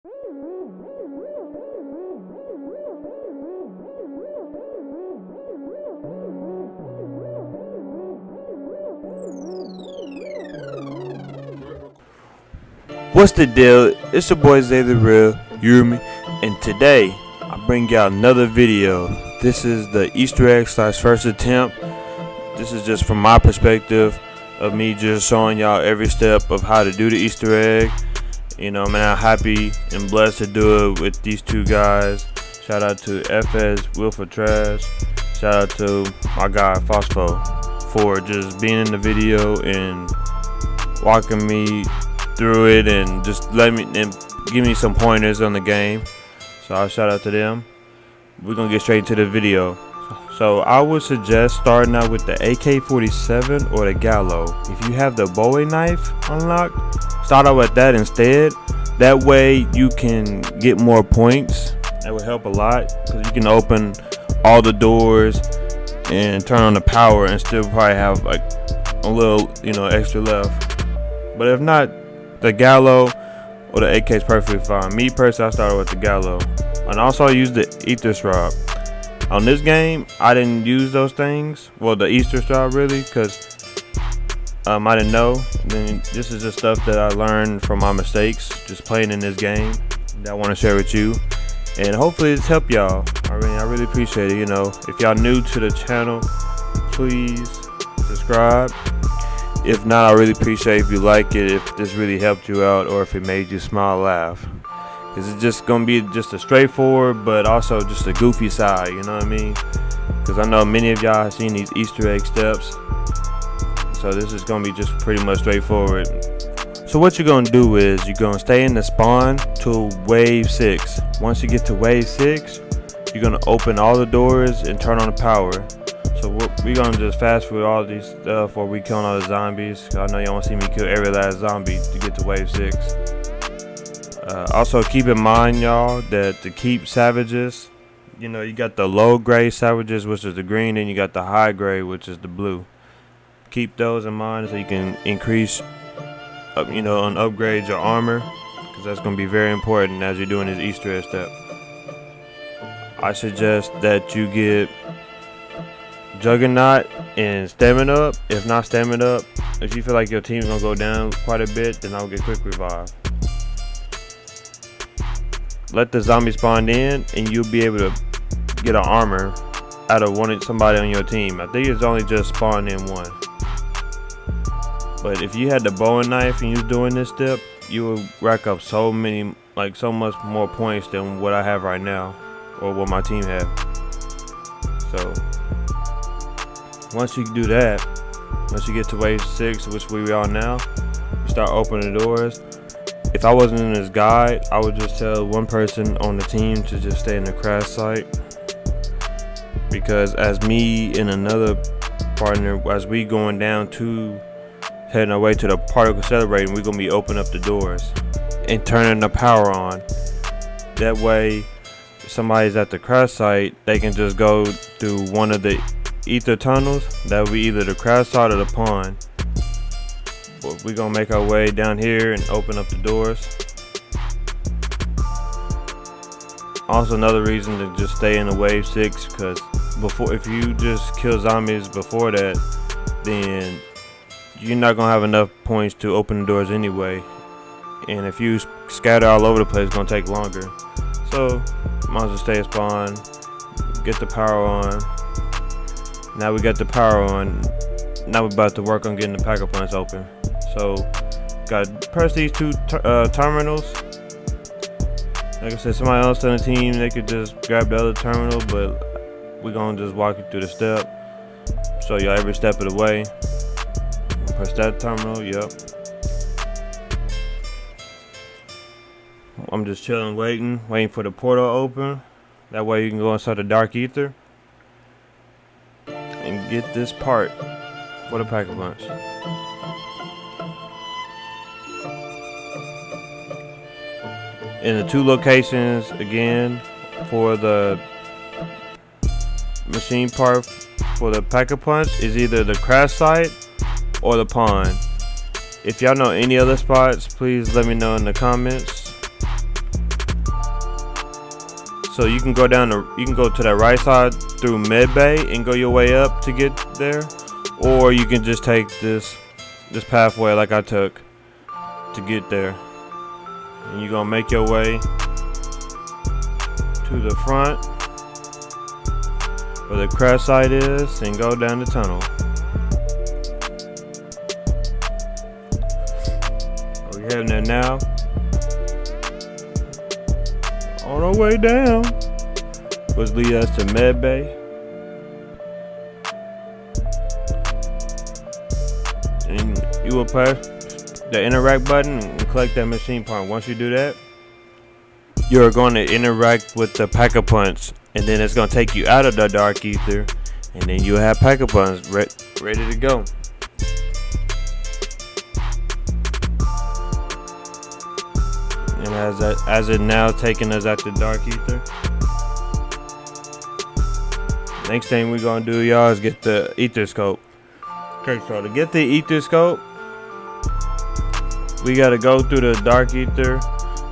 What's the deal? It's your boy Zay the Real, you hear me? And today I bring y'all another video. This is the Easter egg / first attempt. This is just from my perspective of me just showing y'all every step of how to do the Easter egg. You know, man, I'm happy and blessed to do it with these two guys. Shout out to FS Wilford Trash. Shout out to my guy Fosfo for just being in the video and walking me through it and just let me and give me some pointers on the game. So I'll shout out to them. We're gonna get straight to the video. So I would suggest starting out with the AK-47 or the Gallo. If you have the Bowie knife unlocked, start out with that instead. That way you can get more points. That would help a lot because you can open all the doors and turn on the power and still probably have like a little, extra left. But if not, the Gallo or the AK is perfectly fine. Me personally, I started with the Gallo, and also I used the Ether Strap. On this game, I didn't use those things. Well, the Easter Strap really, because I didn't know. Then this is just stuff that I learned from my mistakes, just playing in this game, that I want to share with you, and hopefully it's helped y'all. I really appreciate it. If y'all new to the channel, please subscribe. If not, I really appreciate if you like it, if this really helped you out, or if it made you smile, laugh. Because it's just going to be just a straightforward, but also just a goofy side, you know what I mean? Because I know many of y'all have seen these Easter egg steps. So this is going to be just pretty much straightforward. So what you're going to do is, you're going to stay in the spawn till wave 6. Once you get to wave 6, you're going to open all the doors and turn on the power. So we're gonna just fast forward all these stuff while we killing all the zombies. I know y'all wanna see me kill every last zombie to get to wave 6. Also keep in mind, y'all, that to keep savages, you got the low grade savages, which is the green, and you got the high grade, which is the blue. Keep those in mind so you can increase, and upgrade your armor, because that's gonna be very important as you're doing this Easter egg step. I suggest that you get Juggernaut and Stamina Up. If not Stamina Up, if you feel like your team's gonna go down quite a bit, then I'll get Quick Revive. Let the zombie spawn in and you'll be able to get an armor out of somebody on your team. I think it's only just spawn in one. But if you had the bow and knife and you was doing this step, you would rack up so much more points than what I have right now, or what my team have. So once you do that, once you get to wave 6, which we are now, you start opening the doors. If I wasn't in this guide, I would just tell one person on the team to just stay in the crash site, because as me and another partner, as we going down to heading our way to the particle celebrating, we're gonna be opening up the doors and turning the power on. That way, if somebody's at the crash site, they can just go through one of the ether tunnels. That will be either the crash site or the pond. But we're gonna make our way down here and open up the doors. Also, another reason to just stay in the wave 6, because if you just kill zombies before that, then you're not gonna have enough points to open the doors anyway. And if you scatter all over the place, it's gonna take longer. So might as well stay at spawn, get the power on. Now we got the power on. Now we're about to work on getting the Pack-a-Punch open. So, gotta press these two terminals. Like I said, somebody else on the team, they could just grab the other terminal, but we're gonna just walk you through the step. Show y'all every step of the way. Press that terminal, yep. I'm just chilling, waiting for the portal to open. That way you can go inside the dark ether and get this part for the Pack-a-Punch. In the two locations again for the machine part for the Pack-a-Punch is either the crash site or the pond. If y'all know any other spots, please let me know in the comments. So you can go to the right side through Med Bay and go your way up to get there, or you can just take this pathway like I took to get there. And you're gonna make your way to the front where the crash site is and go down the tunnel. We're heading there now. On our way down, which lead us to Med Bay. And you will press the interact button and collect that machine part. Once you do that, you're going to interact with the Pack-a-Punch, and then it's going to take you out of the Dark Ether, and then you'll have Pack-a-Punch ready to go. And as it now taking us out the Dark Ether. Next thing we're going to do, y'all, is get the Ether Scope. Okay, so to get the Ether Scope, we got to go through the Dark Ether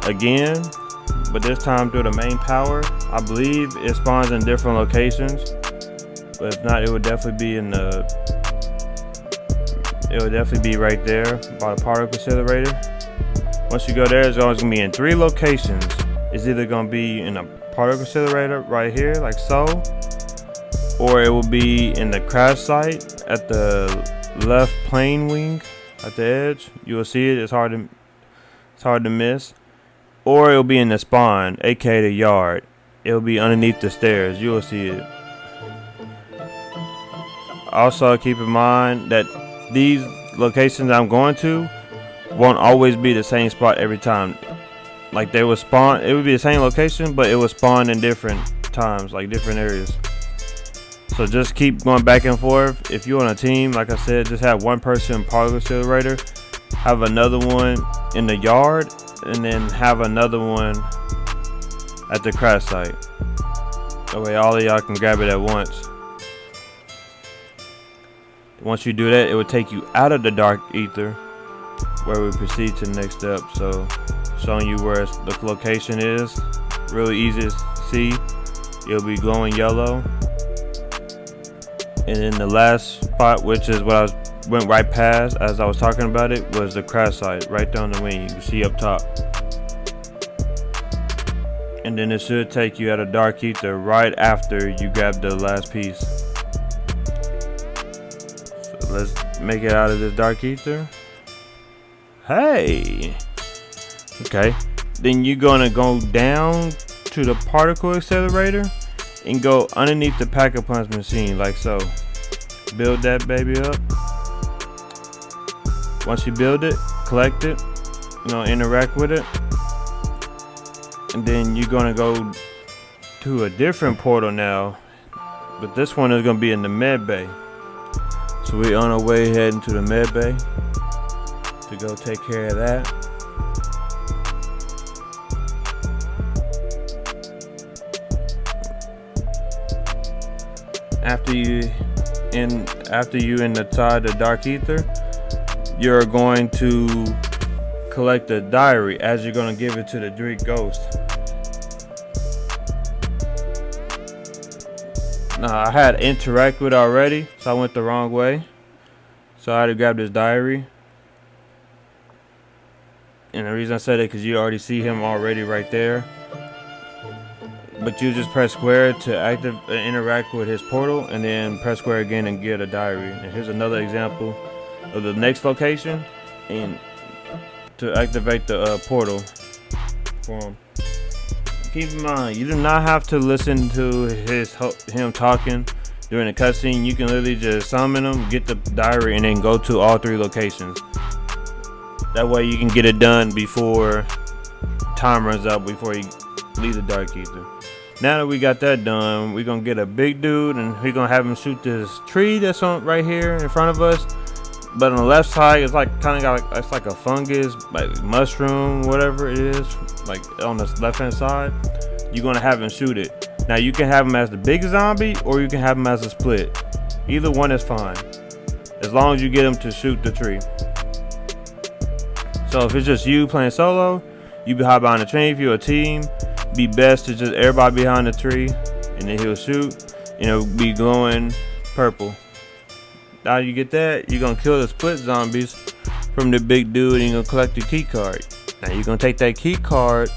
again, but this time through the main power. I believe it spawns in different locations, but if not, it would definitely be right there by the particle accelerator. Once you go there, it's always gonna be in 3 locations. It's either gonna be in a particle accelerator right here, like so, or it will be in the crash site at the left plane wing at the edge. You will see it. It's hard to miss. Or it'll be in the spawn, aka the yard. It'll be underneath the stairs. You will see it. Also, keep in mind that these locations I'm going to won't always be the same spot every time. Like they will spawn, it would be the same location, but it will spawn in different times, like different areas. So just keep going back and forth. If you're on a team, like I said, just have one person particle accelerator, have another one in the yard, and then have another one at the crash site. That way all of y'all can grab it at once. Once you do that, it will take you out of the Dark Ether, where we proceed to the next step. So showing you where the location is, really easy to see. It'll be glowing yellow. And then the last spot, which is what I went right past as I was talking about it, was the crash site right down the wing. You can see up top. And then it should take you out of Dark Ether right after you grab the last piece. So let's make it out of this Dark Ether. Hey! Okay. Then you're gonna go down to the particle accelerator and go underneath the Pack-a-Punch machine like so. Build that baby up. Once you build it, collect it, interact with it, and then you're gonna go to a different portal now, but this one is gonna be in the Med Bay. So we're on our way heading to the Med Bay to go take care of that. After you inside the Dark Ether, you're going to collect a diary as you're going to give it to the Greek Ghost. Now I had interact with it already, so I went the wrong way. So I had to grab this diary. And the reason I said it because you already see him already right there. But you just press square to interact with his portal, and then press square again and get a diary. And here's another example of the next location, and to activate the portal for him. Keep in mind, you do not have to listen to him talking during the cutscene. You can literally just summon him, get the diary, and then go to all 3 locations. That way you can get it done before time runs out, before you leave the Dark Ether. Now that we got that done, we're gonna get a big dude and we're gonna have him shoot this tree that's on right here in front of us. But on the left side, it's like it's like a fungus, like mushroom, whatever it is, like on the left hand side. You're gonna have him shoot it. Now you can have him as the big zombie, or you can have him as a split. Either one is fine, as long as you get him to shoot the tree. So if it's just you playing solo, you be hide behind the tree. If you're a team, be best to just everybody behind the tree, and then he'll shoot, and it'll be glowing purple. Now you get that, you're gonna kill the split zombies from the big dude, and you're gonna collect the key card. Now you're gonna take that key card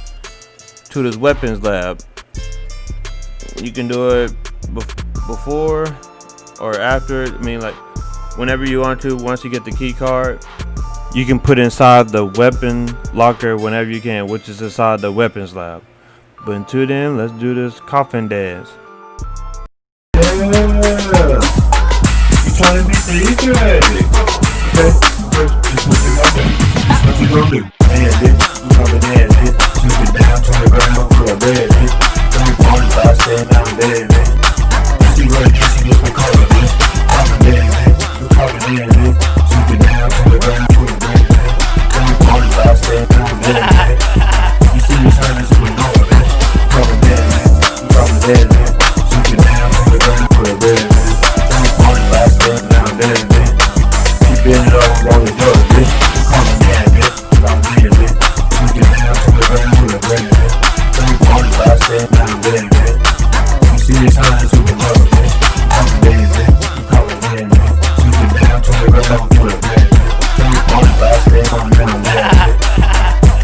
to this weapons lab. You can do it before or after. I mean, like whenever you want to. Once you get the key card, you can put inside the weapon locker whenever you can, which is inside the weapons lab. But until then, let's do this coffin dance. Yeah. You trying to beat the Easter egg? Okay, first, this what you gonna do. This what you gonna do. Man, bitch, you coming in, bitch. You get down to the ground for a red, bitch. Tell me party by staying down there, bitch. Kissy red, kissy look the color, bitch. Coming in, bitch. You coming in, bitch. You get down to the ground for a red, bitch. Tell me party by staying down there, bitch. You see me turning to a door, bitch. Coming in, bitch. You coming in, bitch. You get down to the ground for a red, bitch. Down there, bitch. Keep it up on the door, bitch. You coming in, bitch. Down there, bitch. You get down to the ground with a break, bitch. Tell me party by staying down there, bitch. You see this time to the door, bitch. You coming in, bitch. You coming in, bitch. You get down to the ground with a break, bitch. Tell me party by staying down there, bitch.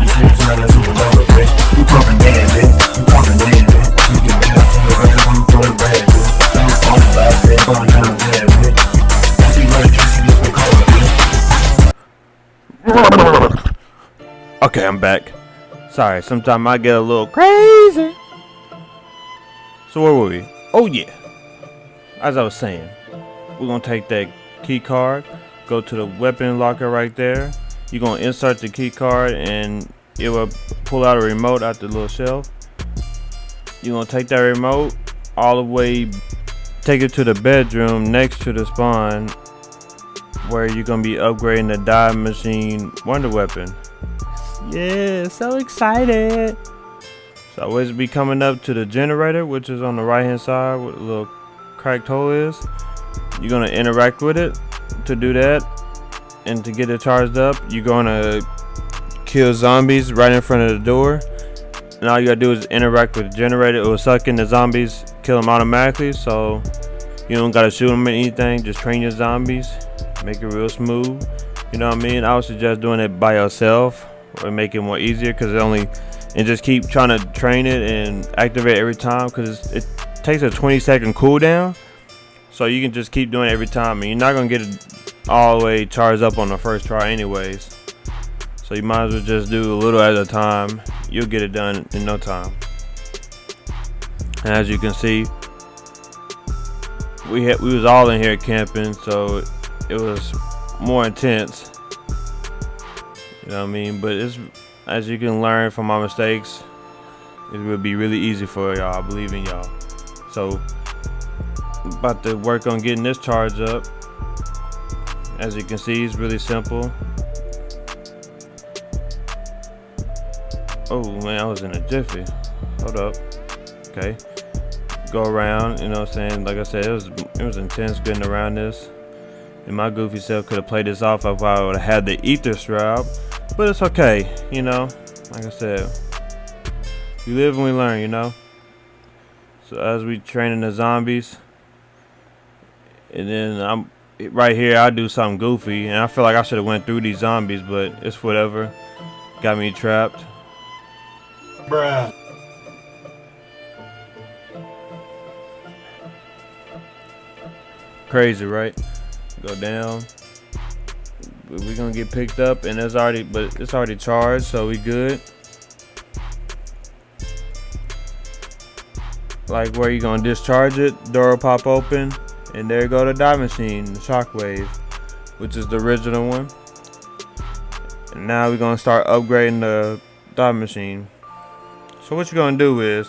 You see this time to the door, bitch. You coming in, bitch. You coming in, bitch. You get down to the ground with a break, bitch. Tell me party by staying down there, bitch. Okay, I'm back. Sorry, sometimes I get a little crazy. So where were we? Oh yeah. As I was saying, we're gonna take that key card, go to the weapon locker right there. You're gonna insert the key card and it will pull out a remote out the little shelf. You're gonna take that remote all the way, take it to the bedroom next to the spawn, where you're gonna be upgrading the dive machine wonder weapon. Yeah, so excited. So always be coming up to the generator, which is on the right hand side where the little cracked hole is. You're gonna interact with it to do that, and to get it charged up, you're gonna kill zombies right in front of the door. And all you gotta do is interact with the generator. It will suck in the zombies, kill them automatically, so you don't gotta shoot them or anything. Just train your zombies, make it real smooth. You know what I mean? I would suggest doing it by yourself or make it more easier, and just keep trying to train it and activate every time, because it takes a 20-second cooldown. So you can just keep doing it every time, and you're not gonna get it all the way charged up on the first try anyways. So you might as well just do a little at a time. You'll get it done in no time. And as you can see, we was all in here camping, so it was more intense. You know what I mean? But it's, as you can learn from my mistakes, it will be really easy for y'all. I believe in y'all. So about to work on getting this charged up. As you can see, it's really simple. Oh man, I was in a jiffy. Hold up. Okay. Go around, you know what I'm saying? Like I said, it was intense getting around this. And my goofy self could have played this off if I would have had the ether strap. But it's okay, you know. Like I said, we live and we learn, you know. So as we training the zombies, and then I'm right here, I do something goofy, and I feel like I should have went through these zombies, but it's whatever. Got me trapped. Bruh. Crazy, right? Go down. We're gonna get picked up, and it's already charged, so we good. Like where you gonna discharge it, door will pop open, and there go the dive machine, the Shockwave, which is the original one. And now we're gonna start upgrading the dive machine. So what you're gonna do is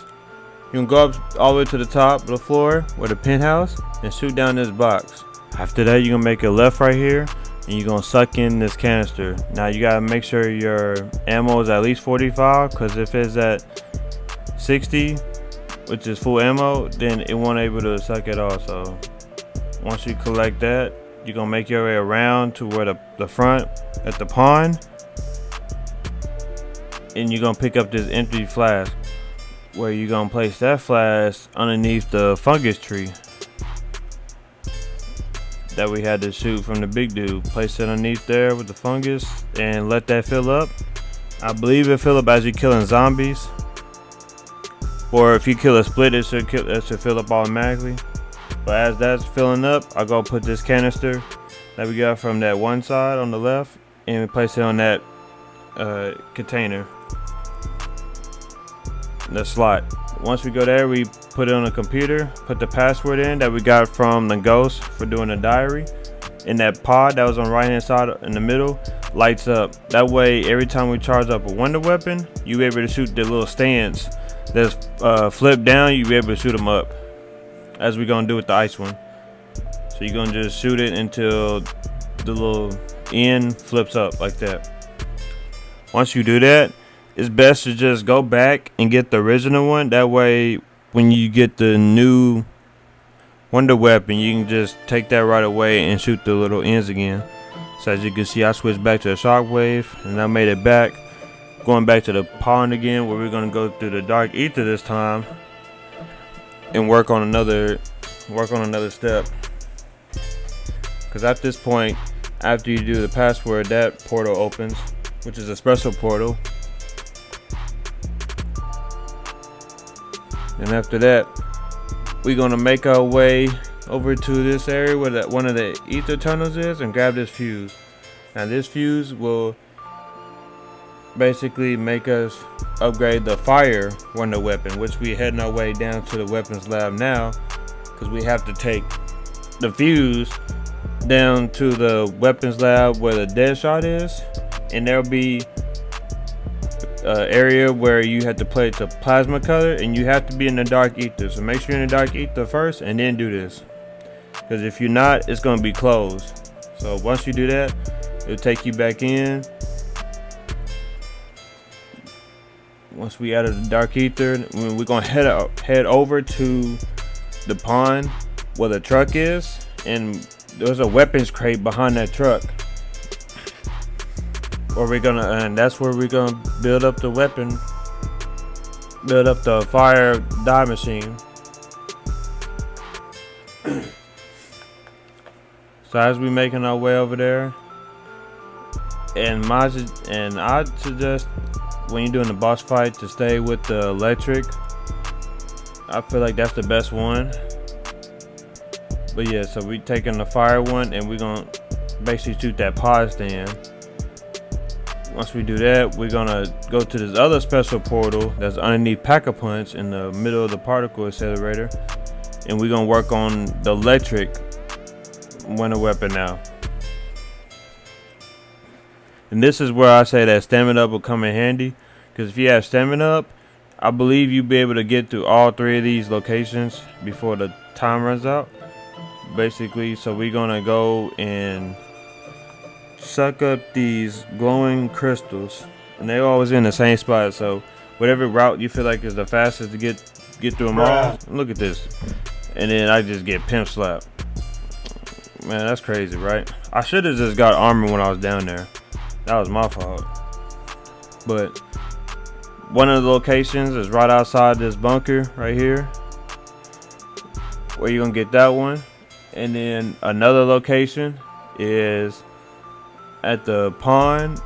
you can go up all the way to the top of the floor with a penthouse and shoot down this box. After that, you're gonna make a left right here, and you're gonna suck in this canister. Now you gotta make sure your ammo is at least 45, because if it's at 60, which is full ammo, then it won't able to suck at all. So once you collect that, you're gonna make your way around to where the front at the pond, and you're gonna pick up this empty flask. where you're gonna place that flask underneath the fungus tree that we had to shoot from the big dude. Place it underneath there with the fungus and let that fill up. I believe it fill up as you're killing zombies, or if you kill a split, it should fill up automatically. But as that's filling up, I go put this canister that we got from that one side on the left and we place it on that container, the slot. Once we go there, we put it on the computer, put the password in that we got from the ghost for doing the diary, and that pod that was on the right hand side in the middle lights up. That way every time we charge up a wonder weapon, you be able to shoot the little stands that's flipped down. You be able to shoot them up, as we're gonna do with the ice one. So you're gonna just shoot it until the little end flips up like that. Once you do that, it's best to just go back and get the original one. That way when you get the new wonder weapon, you can just take that right away and shoot the little ends again. So as you can see, I switched back to the shockwave and I made it back, going back to the pond again, where we're gonna go through the dark ether this time and work on another step. Because at this point, after you do the password, that portal opens, which is a special portal. And after that, we're gonna make our way over to this area where one of the ether tunnels is and grab this fuse. Now this fuse will basically make us upgrade the fire wonder weapon, which we heading our way down to the weapons lab now, because we have to take the fuse down to the weapons lab where the dead shot is, and there'll be area where you have to play the plasma cutter, and you have to be in the dark ether. So make sure you're in the dark ether first and then do this, because if you're not, it's going to be closed. So once you do that, it'll take you back in. Once we out of the dark ether, we're going to head over to the pond where the truck is, and there's a weapons crate behind that truck. And that's where we're gonna build up the weapon, build up the fire die machine. So as we making our way over there, and I'd suggest when you're doing the boss fight to stay with the electric. I feel like that's the best one. But yeah, so we taking the fire one and we're gonna basically shoot that pod stand. Once we do that, we're gonna go to this other special portal that's underneath Pack-a-Punch in the middle of the particle accelerator, and we're gonna work on the electric wonder weapon now. And this is where I say that stamina up will come in handy, because if you have stamina up, I believe you'll be able to get through all three of these locations before the time runs out, basically. So we're gonna go and suck up these glowing crystals, and they're always in the same spot. So whatever route you feel like is the fastest to get through them all. Look at this, and then I just get pimp slapped. Man, that's crazy, right? I should have just got armor when I was down there. That was my fault. But one of the locations is right outside this bunker right here, where you're gonna get that one. And then another location is at the pond,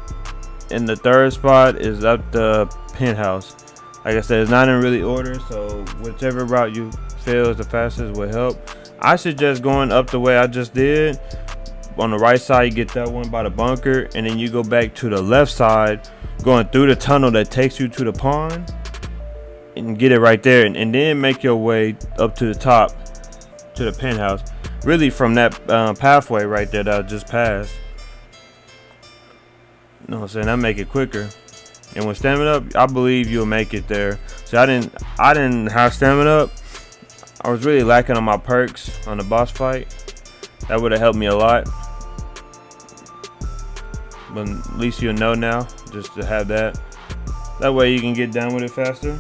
and the third spot is up the penthouse. Like I said, it's not in really order, so whichever route you feel is the fastest will help. I suggest going up the way I just did. On the right side, you get that one by the bunker, and then you go back to the left side, going through the tunnel that takes you to the pond, and get it right there, and then make your way up to the top to the penthouse. Really from that pathway right there that I just passed. You know what I'm saying? That make it quicker. And with stamina up, I believe you'll make it there. So I didn't have stamina up. I was really lacking on my perks on the boss fight. That would have helped me a lot. But at least you'll know now, just to have that. That way you can get done with it faster.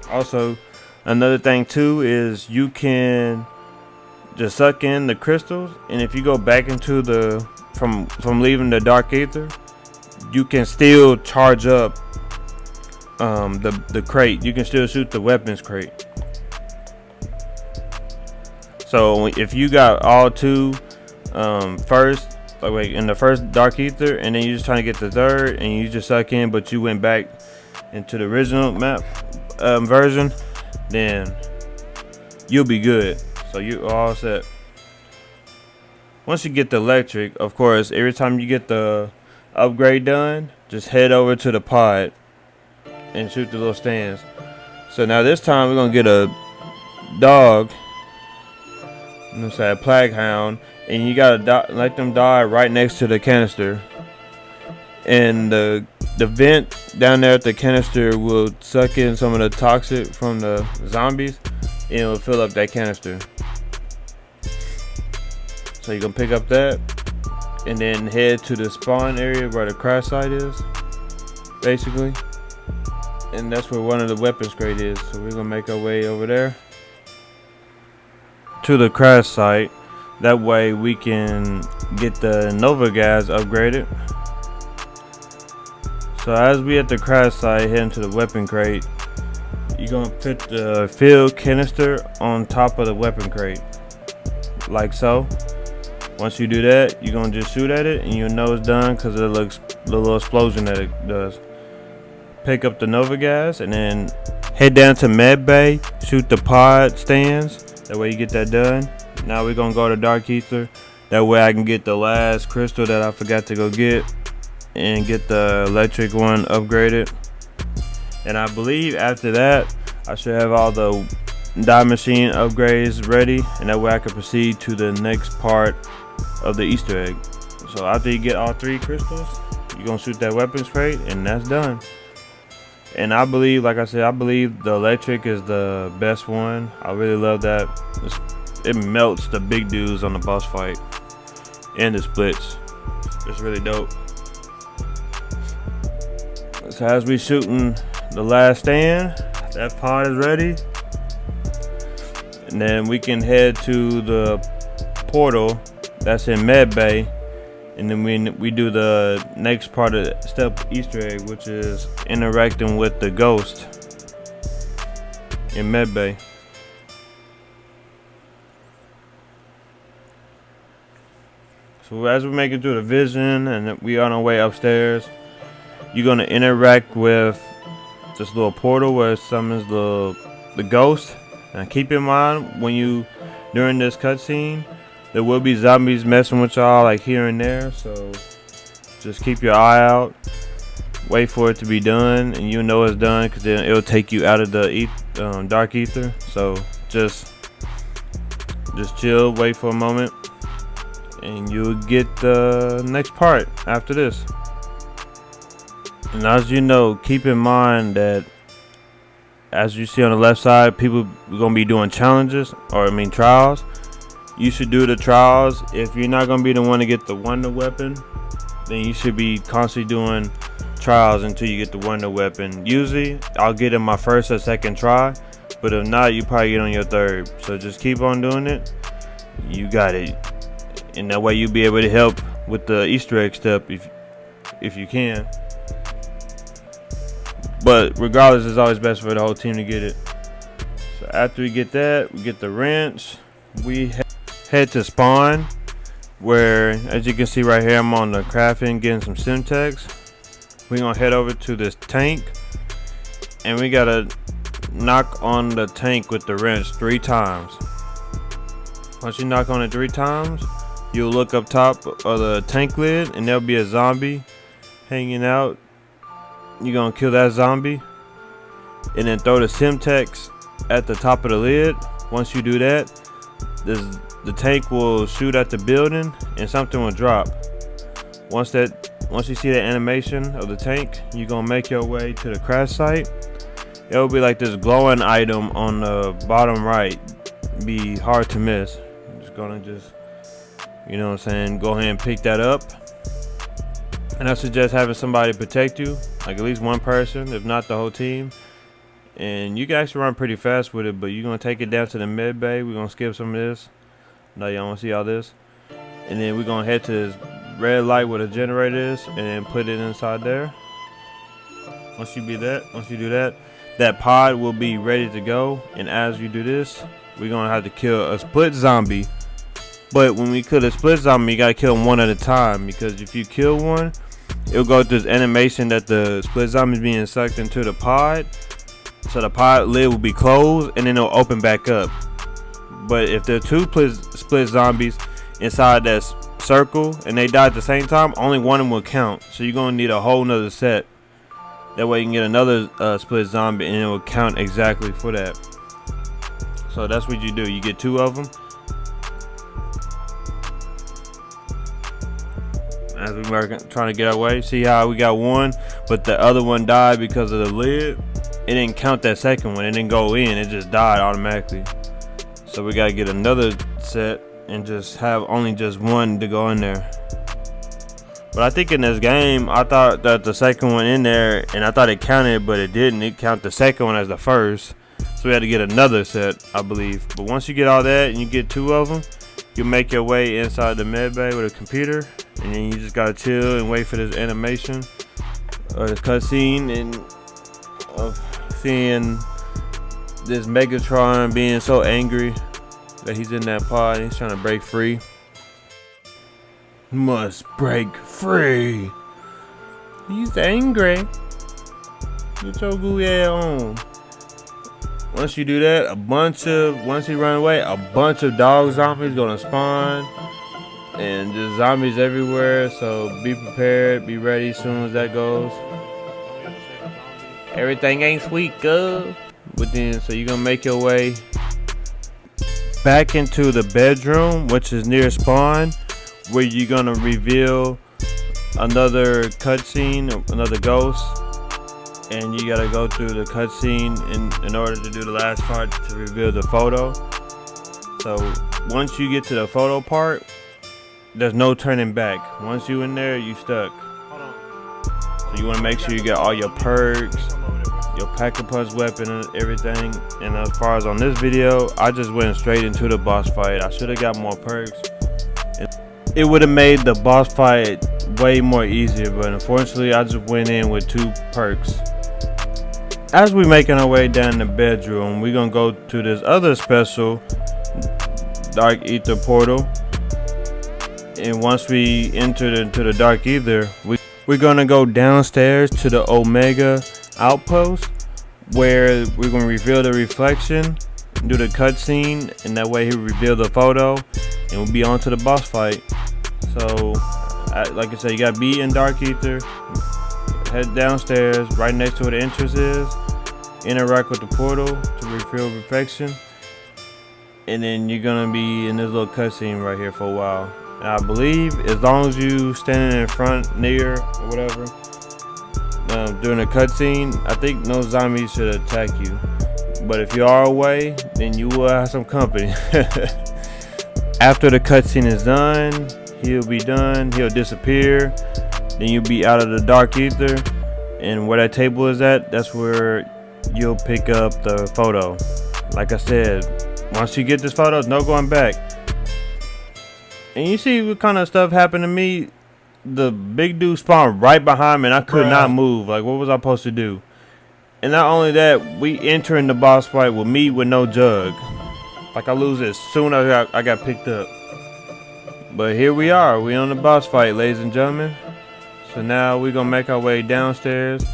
Also, another thing too is you can just suck in the crystals, and if you go back into the from leaving the dark ether, you can still charge up the crate. You can still shoot the weapons crate. So if you got all two first, like in the first Dark Ether, and then you're just trying to get the third, and you just suck in, but you went back into the original map version, then you'll be good. So you're all set. Once you get the electric, of course, every time you get the upgrade done, just head over to the pod and shoot the little stands. So now this time we're gonna get a dog, a plague hound, and you gotta let them die right next to the canister. And the vent down there at the canister will suck in some of the toxic from the zombies, and it'll fill up that canister. So you're gonna pick up that, and then head to the spawn area where the crash site is, basically. And that's where one of the weapons crate is. So we're gonna make our way over there to the crash site. That way we can get the Nova gas upgraded. So as we at the crash site heading to the weapon crate, you're gonna put the filled canister on top of the weapon crate, like so. Once you do that, you're gonna just shoot at it, and you'll know it's done because it looks the little explosion that it does. Pick up the Nova gas and then head down to med bay, shoot the pod stands. That way you get that done. Now we're gonna go to Dark Ether. That way I can get the last crystal that I forgot to go get and get the electric one upgraded. And I believe after that I should have all the die machine upgrades ready, and that way I can proceed to the next part of the Easter egg. So after you get all 3 crystals, you're gonna shoot that weapons crate, and that's done. And I believe, like I said, I believe the electric is the best one. I really love that. It melts the big dudes on the boss fight and the splits. It's really dope. So as we shooting the last stand, that pod is ready, and then we can head to the portal that's in med bay, and then we do the next part of the step Easter egg, which is interacting with the ghost in med bay. So as we're making through the vision and we on our way upstairs, you're gonna interact with this little portal where it summons the ghost. And keep in mind, when you during this cutscene, there will be zombies messing with y'all like here and there, so just keep your eye out, wait for it to be done, and you'll know it's done because then it'll take you out of the Dark Ether. So just chill, wait for a moment, and you'll get the next part after this. And as you know, keep in mind that as you see on the left side, people are gonna be doing challenges, or trials. You should do the trials. If you're not gonna be the one to get the wonder weapon, then you should be constantly doing trials until you get the wonder weapon. Usually I'll get in my first or second try, but if not, you probably get on your third. So just keep on doing it. You got it. And that way you'll be able to help with the Easter egg step if you can. But regardless, it's always best for the whole team to get it. So after we get that, we get the wrench. We head to spawn, where as you can see right here, I'm on the crafting getting some Semtex. We're gonna head over to this tank, and we gotta knock on the tank with the wrench 3 times. Once you knock on it 3 times, you'll look up top of the tank lid, and there'll be a zombie hanging out. You're gonna kill that zombie, and then throw the Semtex at the top of the lid. Once you do that, the tank will shoot at the building, and something will drop. Once you see the animation of the tank, you're gonna make your way to the crash site. It'll be like this glowing item on the bottom right. Be hard to miss. I'm just gonna you know what I'm saying, go ahead and pick that up. And I suggest having somebody protect you, like at least one person, if not the whole team. And you can actually run pretty fast with it, but you're gonna take it down to the med bay. We're gonna skip some of this. No, y'all wanna see all this. And then we're gonna head to this red light where the generator is, and then put it inside there. Once you do that, that pod will be ready to go. And as you do this, we're gonna have to kill a split zombie. But when we kill a split zombie, you gotta kill them one at a time, because if you kill one, it'll go through this animation that the split zombie is being sucked into the pod. So the pod lid will be closed and then it'll open back up. But if there are two split zombies inside that circle and they die at the same time, only one of them will count. So you're gonna need a whole nother set. That way you can get another split zombie and it will count exactly for that. So that's what you do. You get two of them. As we were trying to get away, see how we got one, but the other one died because of the lid. It didn't count that second one. It didn't go in. It just died automatically. So we gotta get another set and just have only just one to go in there. But I think in this game, I thought that the second one in there, and I thought it counted, but it didn't. It counted the second one as the first. So we had to get another set, I believe. But once you get all that and you get two of them, you make your way inside the med bay with a computer, and then you just gotta chill and wait for this animation or the cutscene and of seeing this Megatron being so angry that he's in that pod and he's trying to break free. Must break free. He's angry. Get your gooey ass on. Once you do that, once he run away, a bunch of dog zombies gonna spawn, and just zombies everywhere. So be prepared, be ready as soon as that goes. Everything ain't sweet, girl. But then, so you're gonna make your way back into the bedroom, which is near spawn, where you're gonna reveal another cutscene, another ghost. And you gotta go through the cutscene in order to do the last part to reveal the photo. So once you get to the photo part, there's no turning back. Once you in there, you stuck. So you wanna make sure you get all your perks, your pack-a-punch weapon and everything. And as far as on this video, I just went straight into the boss fight. I should have got more perks. It would have made the boss fight way more easier, but unfortunately I just went in with 2 perks. As we making our way down the bedroom, we're gonna go to this other special Dark Aether portal. And once we enter into the Dark Aether, we're gonna go downstairs to the Omega outpost, where we're gonna reveal the reflection, do the cutscene, and that way he'll reveal the photo, and we'll be on to the boss fight. So, like I said, you gotta be in Dark Aether. Head downstairs, right next to where the entrance is. Interact with the portal to reveal reflection, and then you're gonna be in this little cutscene right here for a while. And I believe as long as you standing in front, near, or whatever, during the cutscene, I think no zombies should attack you. But if you are away, then you will have some company. After the cutscene is done, he'll be done. He'll disappear. Then you'll be out of the Dark Aether, and where that table is at, that's where you'll pick up the photo. Like I said, once you get this photo, there's no going back. And you see what kind of stuff happened to me. The big dude spawned right behind me and I could not move. Like, what was I supposed to do? And not only that, we entering the boss fight with me with no jug. Like, I lose as soon as I got picked up. But here we are. We on the boss fight, ladies and gentlemen. So now we're gonna make our way downstairs.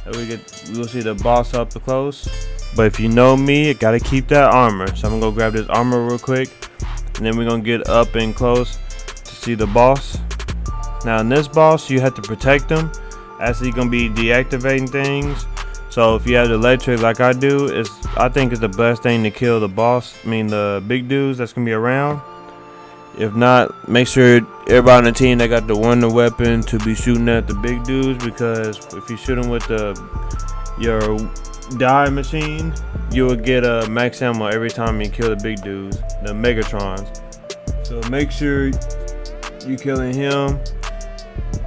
We'll see the boss up close. But if you know me, I gotta keep that armor. So I'm gonna go grab this armor real quick, and then we're gonna get up and close to see the boss. Now in this boss, you have to protect him, as he's gonna be deactivating things. So if you have the electric like I do, I think it's the best thing to kill the boss. I mean the big dudes that's gonna be around. If not, make sure everybody on the team that got the wonder weapon to be shooting at the big dudes, because if you shoot them with your die machine, you will get a max ammo every time you kill the big dudes, the Megatrons. So make sure you killing him,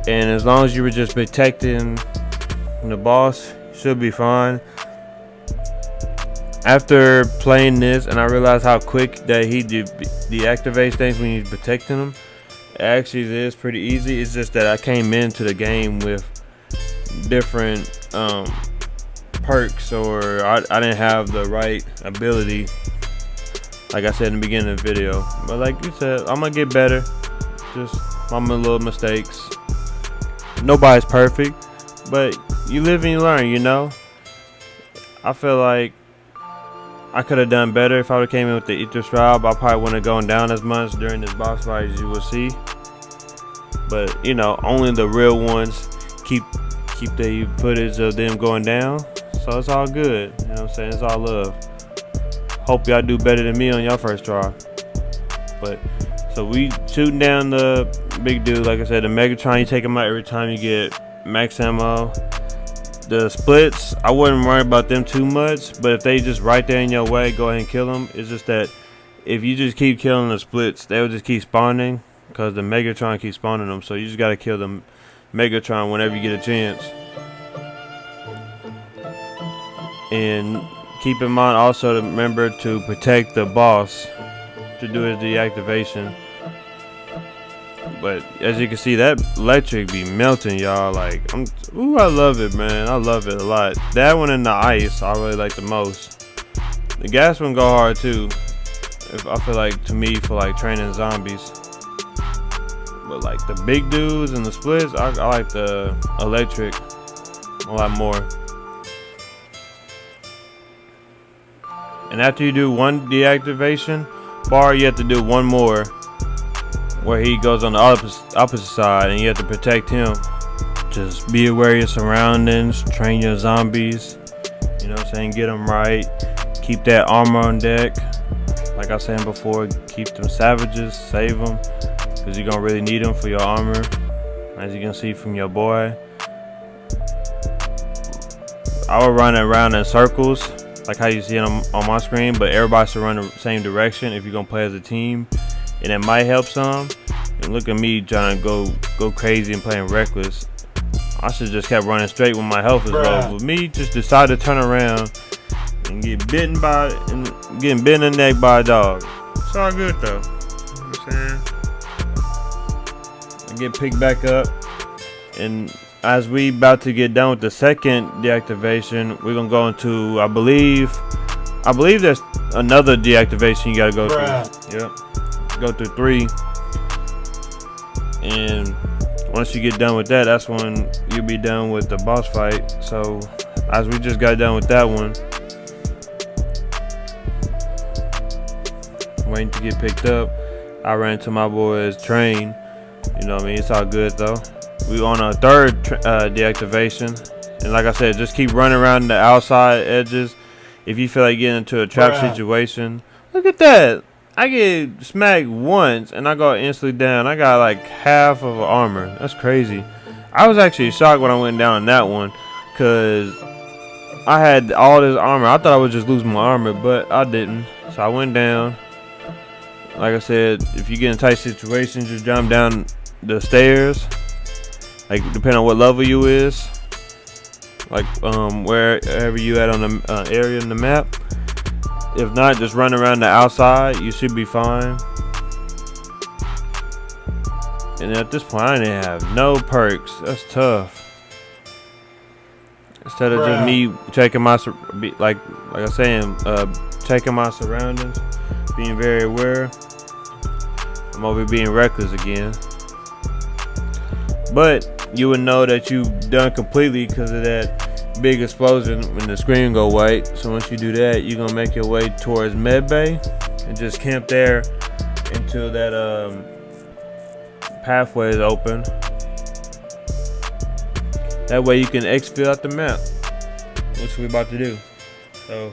and as long as you were just protecting the boss, you should be fine. After playing this, and I realized how quick that he deactivates things when you're protecting them. Actually, it is pretty easy. It's just that I came into the game with different perks, or I didn't have the right ability, like I said in the beginning of the video. But like you said, I'm gonna get better. Just my little mistakes. Nobody's perfect, but you live and you learn, you know. I feel like I could have done better if I would have came in with the Ether Shroud. I probably wouldn't have gone down as much during this boss fight, as you will see. But you know, only the real ones keep the footage of them going down. So it's all good. You know what I'm saying? It's all love. Hope y'all do better than me on your first try. But so we shooting down the big dude. Like I said, the Megatron, you take him out every time you get max ammo. The splits, I wouldn't worry about them too much, but if they just right there in your way, go ahead and kill them. It's just that if you just keep killing the splits, they will just keep spawning, because the Megatron keeps spawning them. So you just gotta kill the Megatron whenever you get a chance. And keep in mind also to remember to protect the boss to do his deactivation. But as you can see, that electric be melting, y'all. Like, I love it, man. I love it a lot. That one and the ice, I really like the most. The gas one go hard too. I feel like, to me, for like training zombies. But like the big dudes and the splits, I like the electric a lot more. And after you do one deactivation bar, you have to do one more, where he goes on the opposite side, and you have to protect him. Just be aware of your surroundings, train your zombies, you know what I'm saying, get them right, keep that armor on deck. Like I was saying before, keep them savages, save them, because you're gonna really need them for your armor, as you can see from your boy. I will run around in circles, like how you see it on my screen, but everybody should run the same direction if you're gonna play as a team. And it might help some. And look at me trying to go crazy and playing reckless. I should just kept running straight when my health is low. But me just decided to turn around and getting bitten in the neck by a dog. It's all good though. You know what I'm saying? I get picked back up, and as we about to get done with the second deactivation, we're gonna go into I believe there's another deactivation you gotta go through. Yep. Go through 3, and once you get done with that, that's when you'll be done with the boss fight. So as we just got done with that one, waiting to get picked up, I ran into my boy's train. You know what I mean? It's all good though. We on a third deactivation, and like I said, just keep running around the outside edges. If you feel like getting into a trap situation, look at that. I get smacked once and I go instantly down. I got like half of armor. That's crazy. I was actually shocked when I went down on that one, because I had all this armor. I thought I would just lose my armor, but I didn't. So I went down. Like I said, if you get in tight situations, just jump down the stairs. Like depending on what level you is. Like wherever you at on the area in the map. If not, just run around the outside. You should be fine. And at this point, I didn't have no perks. That's tough. Instead of just me checking my, like I was saying, checking my surroundings, being very aware, I'm over being reckless again. But you would know that you've done completely because of that big explosion when the screen go white. So once you do that, you're gonna make your way towards medbay and just camp there until that pathway is open. That way you can exfil out the map, which we're about to do. So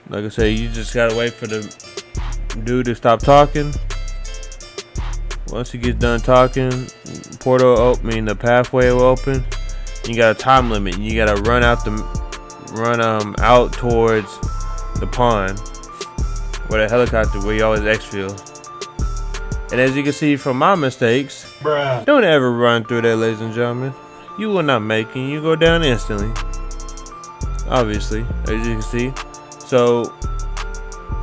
like I said, you just gotta wait for the dude to stop talking. Once he gets done talking, the pathway will open. You got a time limit, and you gotta run out towards the pond where the helicopter, where you always exfil. And as you can see from my mistakes, don't ever run through there, ladies and gentlemen. You will not make it. You go down instantly. Obviously, as you can see. So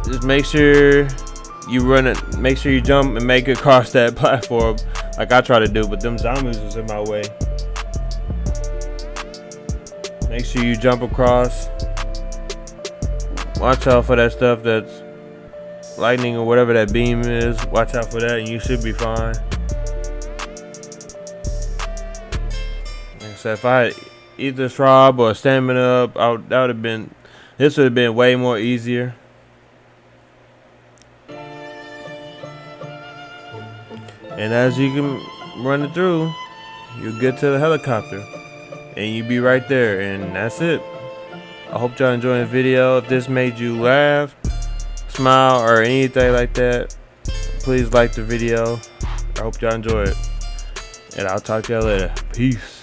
just make sure you run it. Make sure you jump and make it across that platform, like I try to do. But them zombies was in my way. Make sure you jump across. Watch out for that stuff that's lightning or whatever that beam is. Watch out for that and you should be fine. Like I said, if I had either Schwab or stamina up, this would have been way more easier. And as you can run it through, you'll get to the helicopter and you be right there, and that's it. I hope y'all enjoying the video. If this made you laugh, smile, or anything like that, please like the video. I hope y'all enjoy it, and I'll talk to y'all later. Peace.